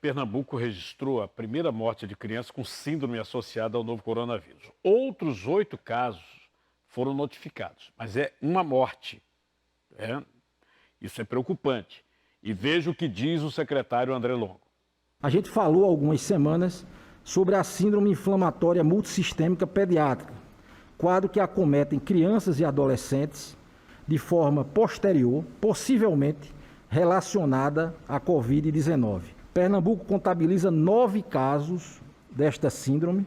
Pernambuco registrou a primeira morte de criança com síndrome associada ao novo coronavírus. Outros 8 casos foram notificados, mas é uma morte. Isso é preocupante. E veja o que diz o secretário André Longo. A gente falou há algumas semanas sobre a síndrome inflamatória multissistêmica pediátrica, quadro que acomete crianças e adolescentes de forma posterior, possivelmente relacionada à Covid-19. Pernambuco contabiliza 9 casos desta síndrome,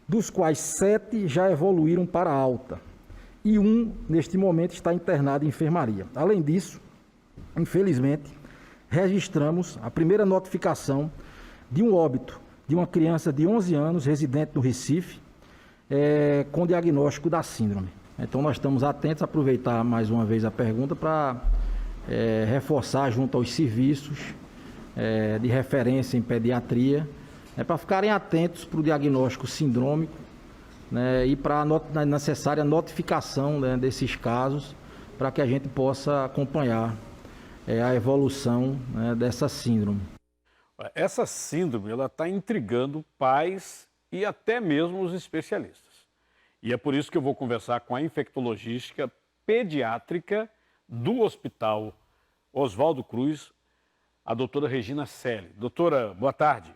dos quais 7 já evoluíram para alta e 1, neste momento, está internado em enfermaria. Além disso, infelizmente, registramos a primeira notificação de um óbito de uma criança de 11 anos, residente no Recife, com diagnóstico da síndrome. Então, nós estamos atentos, aproveitar mais uma vez a pergunta para reforçar junto aos serviços de referência em pediatria, para ficarem atentos para o diagnóstico sindrômico, e para a necessária notificação desses casos, para que a gente possa acompanhar a evolução dessa síndrome. Essa síndrome está intrigando pais e até mesmo os especialistas. E é por isso que eu vou conversar com a infectologista pediátrica do Hospital Oswaldo Cruz, a doutora Regina Selle. Doutora, boa tarde.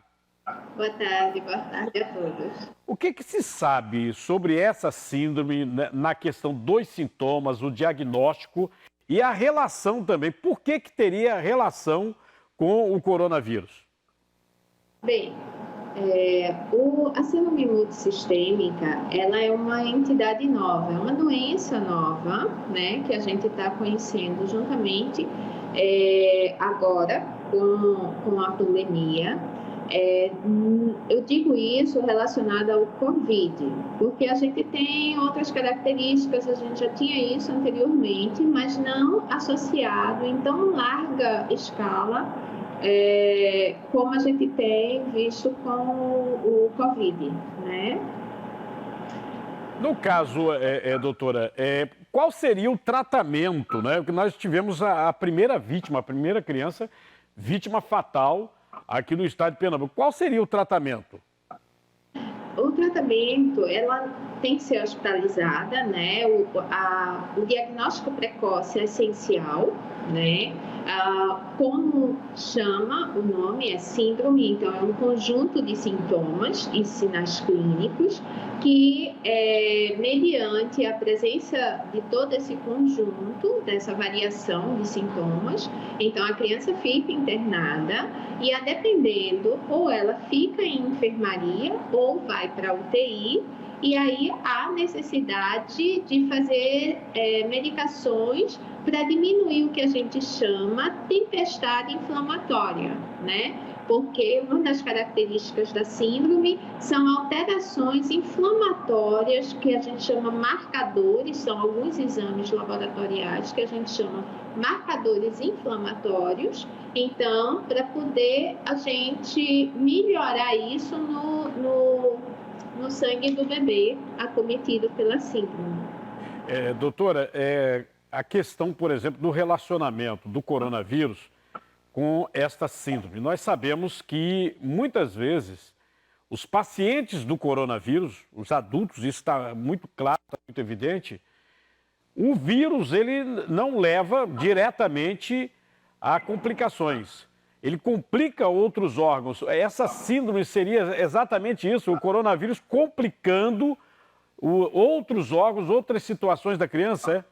Boa tarde a todos. O que se sabe sobre essa síndrome na questão dos sintomas, o diagnóstico e a relação também? Por que teria relação com o coronavírus? Bem, a síndrome multissistêmica, ela é uma entidade nova, é uma doença nova, que a gente está conhecendo juntamente agora com a pandemia. Eu digo isso relacionado ao Covid, porque a gente tem outras características, a gente já tinha isso anteriormente, mas não associado em tão larga escala como a gente tem visto com o Covid, No caso, doutora, qual seria o tratamento, Porque nós tivemos a primeira vítima, a primeira criança, vítima fatal aqui no estado de Pernambuco. Qual seria o tratamento? O tratamento, ela tem que ser hospitalizada, o diagnóstico precoce é essencial, como chama o nome, é síndrome, então é um conjunto de sintomas e sinais clínicos que, mediante a presença de todo esse conjunto, dessa variação de sintomas, então a criança fica internada e, a dependendo, ou ela fica em enfermaria ou vai para a UTI, e aí há necessidade de fazer medicações para diminuir o que a gente chama tempestade inflamatória, Porque uma das características da síndrome são alterações inflamatórias que a gente chama marcadores, são alguns exames laboratoriais que a gente chama marcadores inflamatórios. Então, para poder a gente melhorar isso no sangue do bebê acometido pela síndrome. Doutora, a questão, por exemplo, do relacionamento do coronavírus com esta síndrome. Nós sabemos que, muitas vezes, os pacientes do coronavírus, os adultos, isso está muito claro, está muito evidente, o vírus ele não leva diretamente a complicações. Ele complica outros órgãos. Essa síndrome seria exatamente isso, o coronavírus complicando outros órgãos, outras situações da criança,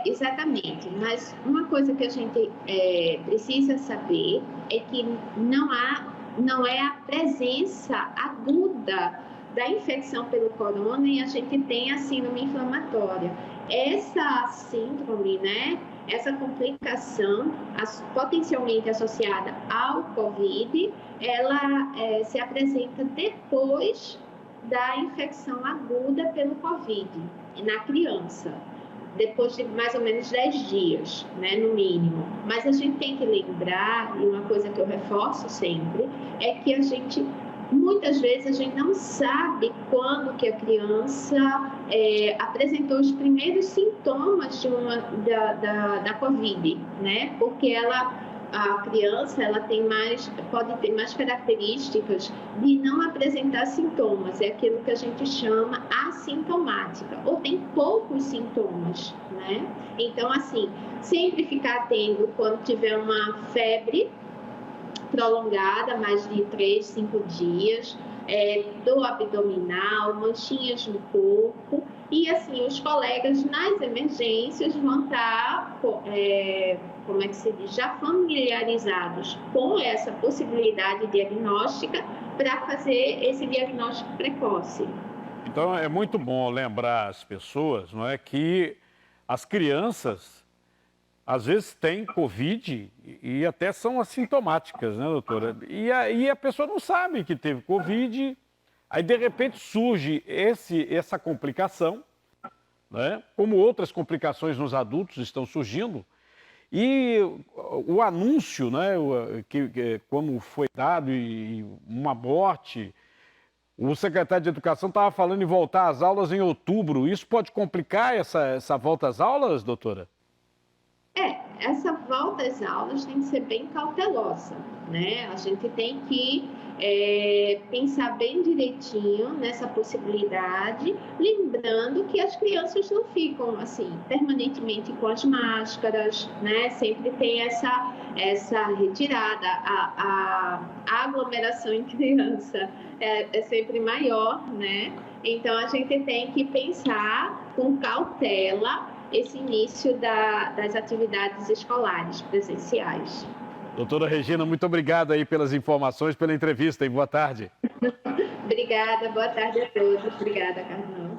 exatamente. Mas uma coisa que a gente precisa saber é que não é a presença aguda da infecção pelo corona e a gente tem a síndrome inflamatória. Essa síndrome, essa complicação potencialmente associada ao Covid, ela se apresenta depois da infecção aguda pelo Covid na criança, depois de mais ou menos 10 dias, no mínimo. Mas a gente tem que lembrar, e uma coisa que eu reforço sempre, é que muitas vezes a gente não sabe quando que a criança apresentou os primeiros sintomas da Covid, Porque ela a criança ela pode ter mais características de não apresentar sintomas, é aquilo que a gente chama assintomática, ou tem poucos sintomas, né? Então, assim, sempre ficar atento quando tiver uma febre prolongada, mais de 3, 5 dias, dor abdominal, manchinhas no corpo, e assim, os colegas nas emergências vão estar, como é que se diz, já familiarizados com essa possibilidade diagnóstica para fazer esse diagnóstico precoce. Então é muito bom lembrar as pessoas, não é, que as crianças às vezes têm Covid e até são assintomáticas, né, doutora? E aí a pessoa não sabe que teve Covid, aí de repente surge essa complicação, né? Como outras complicações nos adultos estão surgindo, e o anúncio, né, como foi dado e uma morte, o secretário de Educação estava falando em voltar às aulas em outubro. Isso pode complicar essa volta às aulas, doutora? Essa volta às aulas tem que ser bem cautelosa, né? A gente tem que pensar bem direitinho nessa possibilidade, lembrando que as crianças não ficam, assim, permanentemente com as máscaras, né? Sempre tem essa retirada, a aglomeração em criança é sempre maior, né? Então, a gente tem que pensar com cautela esse início das atividades escolares presenciais. Doutora Regina, muito obrigado aí pelas informações, pela entrevista e boa tarde. Obrigada, boa tarde a todos. Obrigada, Carlão.